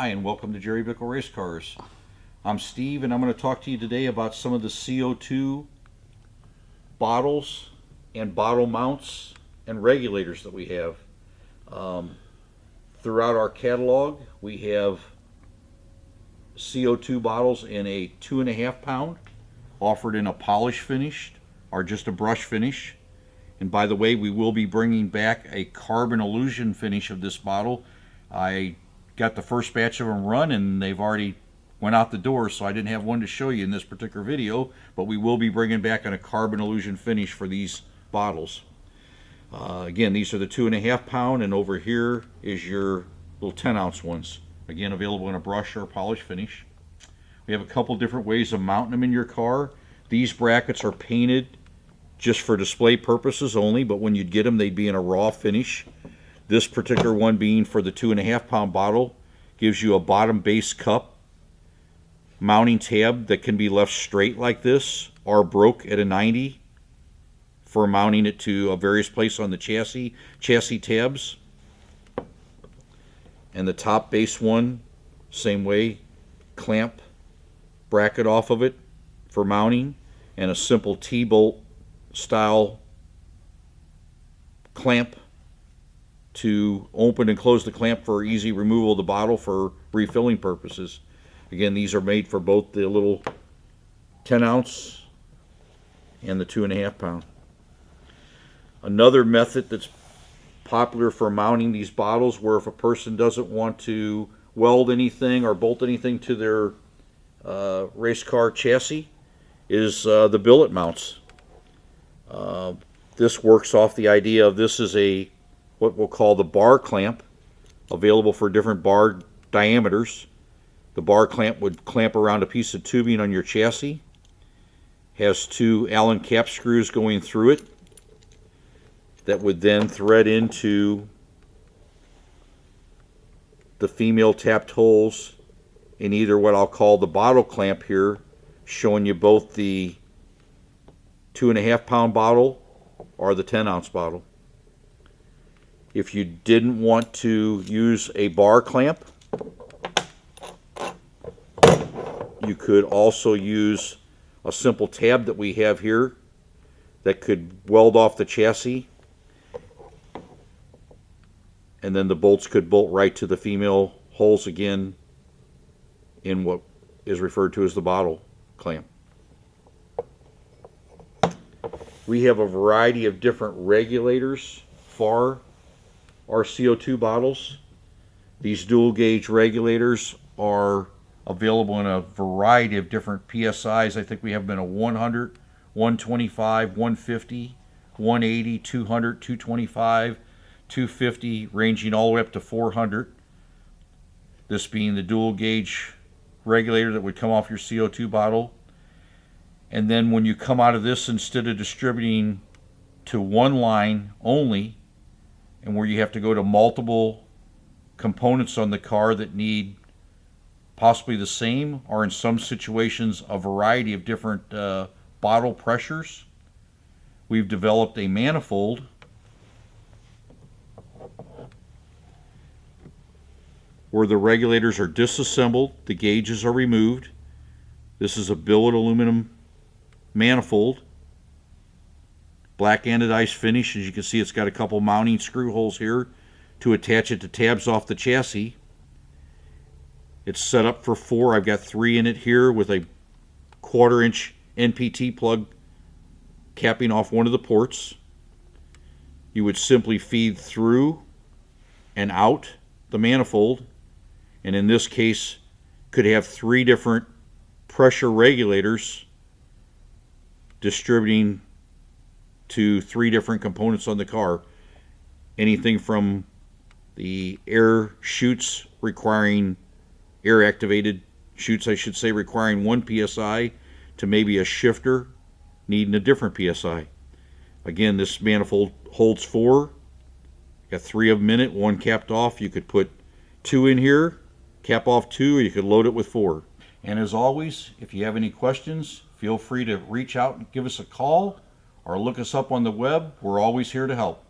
Hi, and welcome to Jerry Bickle Race Cars. I'm Steve, and I'm going to talk to you today about some of the CO2 bottles and bottle mounts and regulators that we have. Throughout our catalog, we have CO2 bottles in a 2.5 pound, offered in a polish finish or just a brush finish. And by the way, we will be bringing back a carbon illusion finish of this bottle. I got the first batch of them run and they've already went out the door, so I didn't have one to show you in this particular video, but we will be bringing back a carbon illusion finish for these bottles. Again, these are the 2.5 pound, and over here is your little 10-ounce ones. Again, available in a brush or polish finish. We have a couple different ways of mounting them in your car. These brackets are painted just for display purposes only, but when you'd get them, they'd be in a raw finish. This particular one, being for the 2.5 pound bottle, gives you a bottom base cup mounting tab that can be left straight like this or broke at a 90 for mounting it to a various place on the chassis tabs. And the top base one, same way, clamp bracket off of it for mounting, and a simple T-bolt style clamp to open and close the clamp for easy removal of the bottle for refilling purposes. Again, these are made for both the little 10-ounce and the 2.5 pound. Another method that's popular for mounting these bottles, where if a person doesn't want to weld anything or bolt anything to their race car chassis, is the billet mounts. This works off the idea of, this is a what we'll call the bar clamp, available for different bar diameters. The bar clamp would clamp around a piece of tubing on your chassis. Has 2 Allen cap screws going through it that would then thread into the female tapped holes in either what I'll call the bottle clamp here, showing you both the 2.5 pound bottle or the 10-ounce bottle. If you didn't want to use a bar clamp, you could also use a simple tab that we have here that could weld off the chassis, and then the bolts could bolt right to the female holes again in what is referred to as the bottle clamp. We have a variety of different regulators for our CO2 bottles. These dual gauge regulators are available in a variety of different PSIs. I think we have them in a 100, 125, 150, 180, 200, 225, 250, ranging all the way up to 400. This being the dual gauge regulator that would come off your CO2 bottle. And then when you come out of this, instead of distributing to one line only, and where you have to go to multiple components on the car that need possibly the same, or in some situations a variety of different bottle pressures, we've developed a manifold where the regulators are disassembled, the gauges are removed. This is a billet aluminum manifold, black anodized finish. As you can see, it's got a couple mounting screw holes here to attach it to tabs off the chassis. It's set up for 4. I've got 3 in it here with a 1/4 inch NPT plug capping off one of the ports. You would simply feed through and out the manifold, and in this case could have 3 different pressure regulators distributing to 3 different components on the car. Anything from the air chutes requiring, air activated chutes I should say, requiring 1 psi, to maybe a shifter needing a different psi. Again, this manifold holds 4. Got 3 of them in it, 1 capped off. You could put 2 in here, cap off 2, or you could load it with 4. And as always, if you have any questions, feel free to reach out and give us a call or look us up on the web. We're always here to help.